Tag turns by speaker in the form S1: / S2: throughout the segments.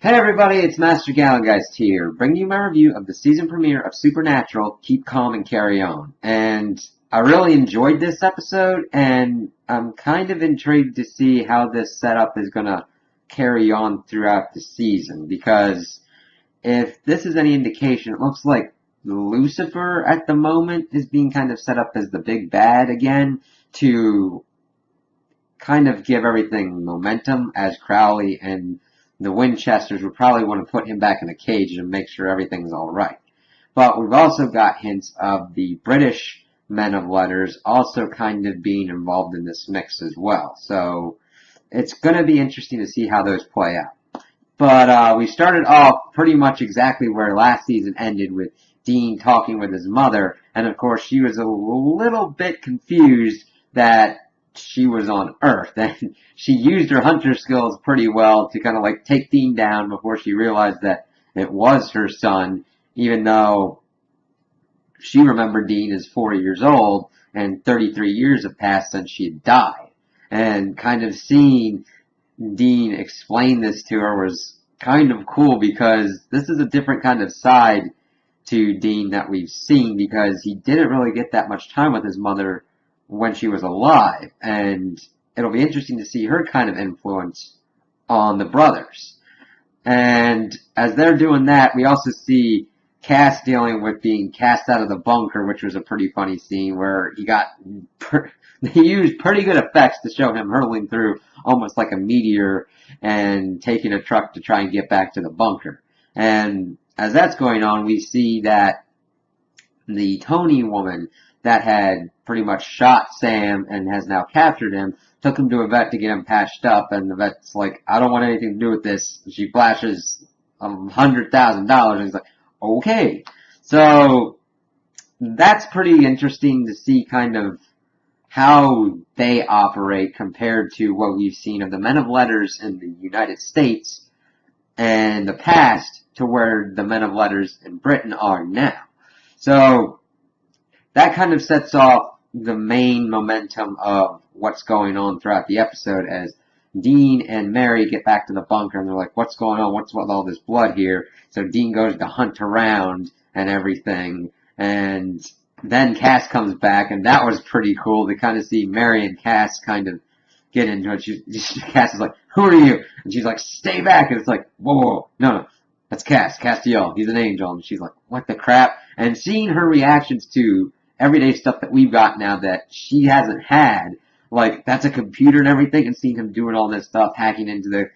S1: Hey everybody, it's Master Gallengeist here, bringing you my review of the season premiere of Supernatural, Keep Calm and Carry On. And I really enjoyed this episode, and I'm kind of intrigued to see how this setup is gonna carry on throughout the season, because if this is any indication, it looks like Lucifer at the moment is being kind of set up as the big bad again to kind of give everything momentum, as Crowley and the Winchesters would probably want to put him back in a cage and make sure everything's alright. But we've also got hints of the British men of letters also kind of being involved in this mix as well. So it's going to be interesting to see how those play out. But we started off pretty much exactly where last season ended, with Dean talking with his mother, and of course she was a little bit confused that she was on Earth, and she used her hunter skills pretty well to kind of like take Dean down before she realized that it was her son, even though she remembered Dean as 4 years old and 33 years have passed since she had died. And kind of seeing Dean explain this to her was kind of cool, because this is a different kind of side to Dean that we've seen, because he didn't really get that much time with his mother when she was alive, and it'll be interesting to see her kind of influence on the brothers. And as they're doing that, we also see Cass dealing with being cast out of the bunker, which was a pretty funny scene where they used pretty good effects to show him hurtling through almost like a meteor and taking a truck to try and get back to the bunker. And as that's going on, we see that the Tony woman that had pretty much shot Sam and has now captured him took him to a vet to get him patched up, and the vet's like, I don't want anything to do with this. She flashes $100,000, and he's like, okay. So that's pretty interesting to see kind of how they operate compared to what we've seen of the Men of Letters in the United States and the past to where the Men of Letters in Britain are now. So that kind of sets off the main momentum of what's going on throughout the episode, as Dean and Mary get back to the bunker and they're like, what's going on? What's with all this blood here? So Dean goes to hunt around and everything, and then Cass comes back, and that was pretty cool to kind of see Mary and Cass kind of get into it. Cass is like, who are you? And she's like, stay back. And it's like, whoa, no, that's Cass, Castiel. He's an angel. And she's like, what the crap? And seeing her reactions to everyday stuff that we've got now that she hasn't had, like, that's a computer and everything, and seeing him doing all this stuff, hacking into the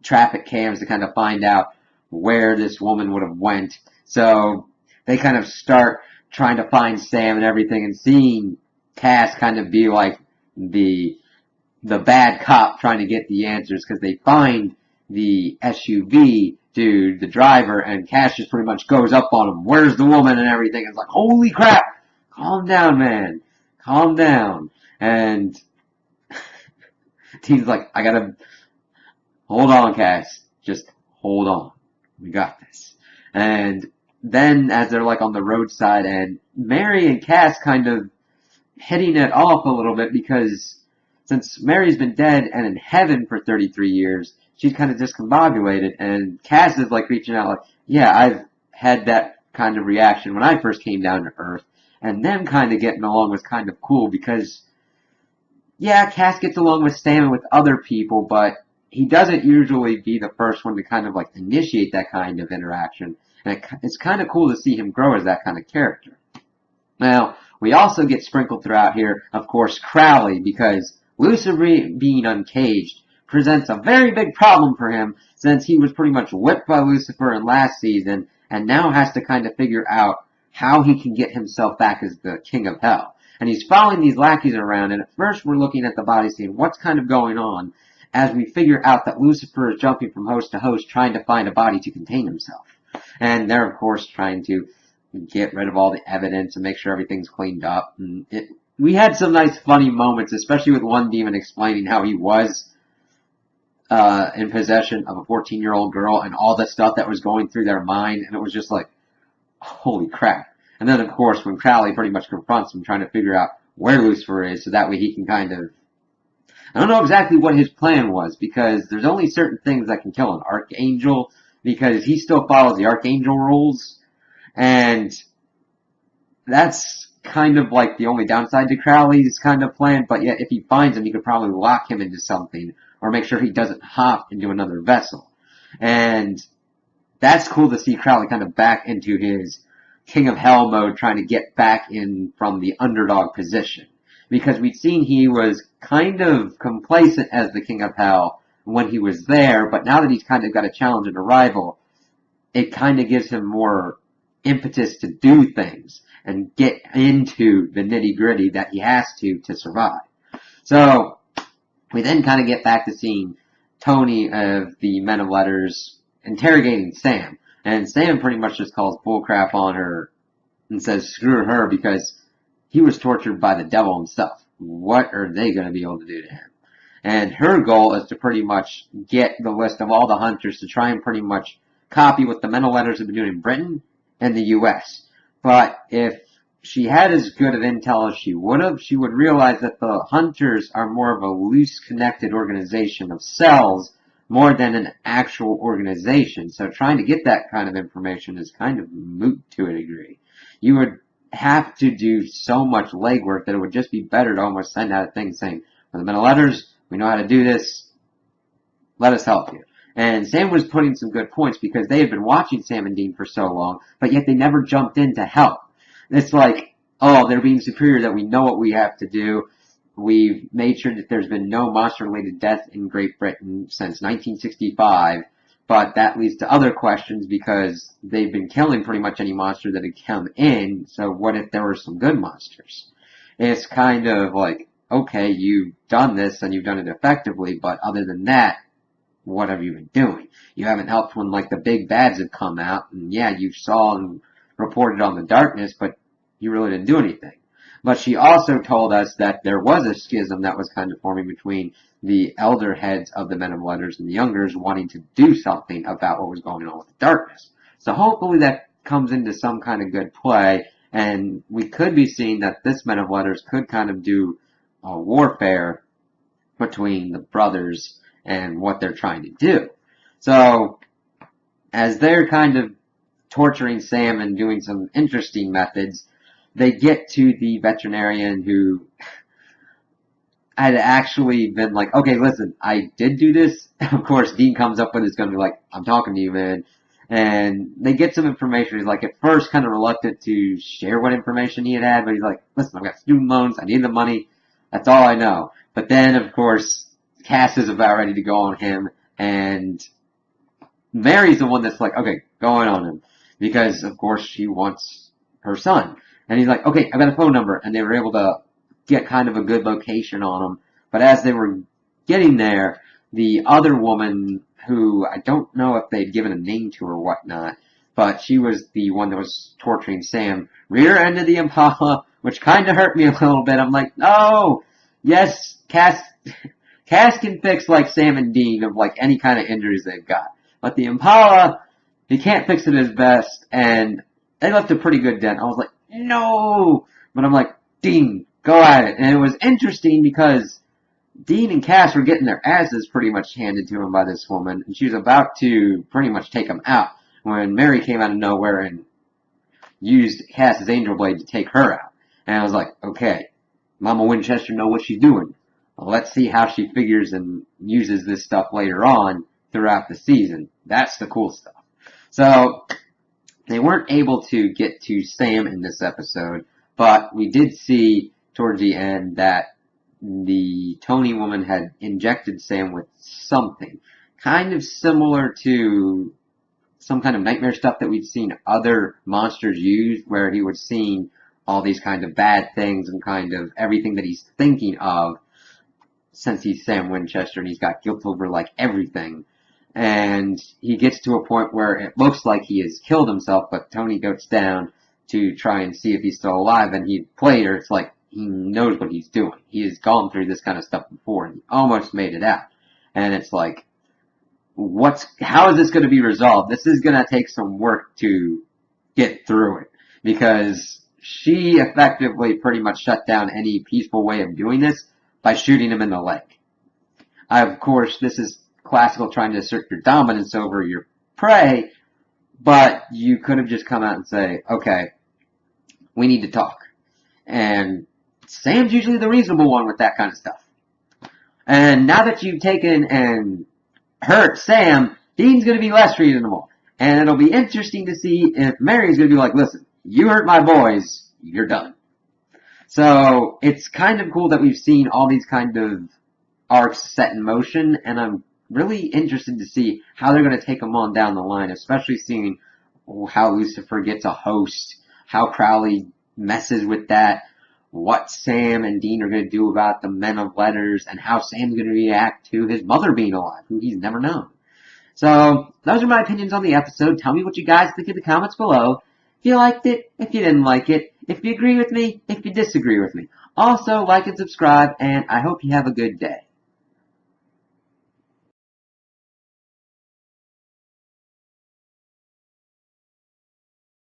S1: traffic cams to kind of find out where this woman would have went. So they kind of start trying to find Sam and everything, and seeing Cass kind of be like the bad cop trying to get the answers, because they find the SUV dude, the driver, and Cass just pretty much goes up on him, where's the woman and everything. It's like, holy crap, calm down, man, calm down. And Dean's like, I gotta, hold on, Cass, just hold on, we got this. And then as they're like on the roadside, and Mary and Cass kind of hitting it off a little bit, because since Mary's been dead and in heaven for 33 years, she's kind of discombobulated, and Cass is like reaching out like, yeah, I've had that kind of reaction when I first came down to Earth, and them kind of getting along was kind of cool, because yeah, Cass gets along with Sam and with other people, but he doesn't usually be the first one to kind of like initiate that kind of interaction, and it's kind of cool to see him grow as that kind of character. Now, we also get sprinkled throughout here, of course, Crowley, because Lucifer being uncaged presents a very big problem for him, since he was pretty much whipped by Lucifer in last season, and now has to kind of figure out how he can get himself back as the king of hell. And he's following these lackeys around, and at first we're looking at the body scene, what's kind of going on, as we figure out that Lucifer is jumping from host to host trying to find a body to contain himself. And they're, of course, trying to get rid of all the evidence and make sure everything's cleaned up. And we had some nice funny moments, especially with one demon explaining how he was in possession of a 14-year-old girl and all the stuff that was going through their mind, and it was just like, holy crap. And then, of course, when Crowley pretty much confronts him trying to figure out where Lucifer is, so that way he can kind of I don't know exactly what his plan was, because there's only certain things that can kill an Archangel, because he still follows the Archangel rules, and that's kind of like the only downside to Crowley's kind of plan, but yet if he finds him, he could probably lock him into something, or make sure he doesn't hop into another vessel. And that's cool to see Crowley kind of back into his King of Hell mode, trying to get back in from the underdog position. Because we'd seen he was kind of complacent as the King of Hell when he was there, but now that he's kind of got a challenge and a rival, it kind of gives him more impetus to do things and get into the nitty gritty that he has to survive. So, we then kind of get back to seeing Tony of the Men of Letters interrogating Sam. And Sam pretty much just calls bullcrap on her and says screw her because he was tortured by the devil himself. What are they going to be able to do to him? And her goal is to pretty much get the list of all the hunters to try and pretty much copy what the Men of Letters have been doing in Britain and the U.S. But if she had as good of intel as she would realize that the hunters are more of a loose connected organization of cells more than an actual organization. So trying to get that kind of information is kind of moot to a degree. You would have to do so much legwork that it would just be better to almost send out a thing saying, for the Men of Letters, we know how to do this, let us help you. And Sam was putting some good points because they had been watching Sam and Dean for so long, but yet they never jumped in to help. It's like, oh, they're being superior, that we know what we have to do. We've made sure that there's been no monster-related death in Great Britain since 1965, but that leads to other questions because they've been killing pretty much any monster that had come in, so what if there were some good monsters? It's kind of like, okay, you've done this and you've done it effectively, but other than that, what have you been doing? You haven't helped when, like, the big bads have come out, and yeah, you saw and reported on the darkness, but you really didn't do anything. But she also told us that there was a schism that was kind of forming between the elder heads of the Men of Letters and the youngers wanting to do something about what was going on with the darkness. So hopefully that comes into some kind of good play, and we could be seeing that this Men of Letters could kind of do a warfare between the brothers and what they're trying to do. So, as they're kind of torturing Sam and doing some interesting methods, they get to the veterinarian who had actually been like, okay, listen, I did do this. Of course, Dean comes up with his gun and be like, I'm talking to you, man. And they get some information. He's like, at first, kind of reluctant to share what information he had, but he's like, listen, I've got student loans, I need the money, that's all I know. But then, of course, Cass is about ready to go on him, and Mary's the one that's like, okay, go in on him. Because, of course, she wants her son. And he's like, okay, I've got a phone number. And they were able to get kind of a good location on him. But as they were getting there, the other woman, who I don't know if they'd given a name to or whatnot, but she was the one that was torturing Sam, rear-ended the Impala, which kind of hurt me a little bit. I'm like, no! Yes, Cass can fix, like, Sam and Dean of, like, any kind of injuries they've got. But the Impala, he can't fix it as best, and they left a pretty good dent. I was like, no! But I'm like, Dean, go at it. And it was interesting because Dean and Cass were getting their asses pretty much handed to them by this woman, and she was about to pretty much take them out when Mary came out of nowhere and used Cass's Angel Blade to take her out. And I was like, okay, Mama Winchester knows what she's doing. Well, let's see how she figures and uses this stuff later on throughout the season. That's the cool stuff. So, they weren't able to get to Sam in this episode, but we did see towards the end that the Tony woman had injected Sam with something kind of similar to some kind of nightmare stuff that we've seen other monsters use, where he was seeing all these kind of bad things and kind of everything that he's thinking of since he's Sam Winchester and he's got guilt over like everything. And he gets to a point where it looks like he has killed himself, but Tony goes down to try and see if he's still alive, and he played her. It's like he knows what he's doing. He has gone through this kind of stuff before, and he almost made it out. And it's like, how is this going to be resolved? This is going to take some work to get through it, because she effectively pretty much shut down any peaceful way of doing this by shooting him in the leg. Of course, this is classical trying to assert your dominance over your prey, but you could have just come out and say, okay, we need to talk. And Sam's usually the reasonable one with that kind of stuff. And now that you've taken and hurt Sam, Dean's going to be less reasonable. And it'll be interesting to see if Mary's going to be like, listen, you hurt my boys, you're done. So it's kind of cool that we've seen all these kind of arcs set in motion, and I'm really interested to see how they're going to take them on down the line, especially seeing how Lucifer gets a host, how Crowley messes with that, what Sam and Dean are going to do about the Men of Letters, and how Sam's going to react to his mother being alive, who he's never known. So, those are my opinions on the episode. Tell me what you guys think in the comments below. If you liked it, if you didn't like it, if you agree with me, if you disagree with me. Also, like and subscribe, and I hope you have a good day.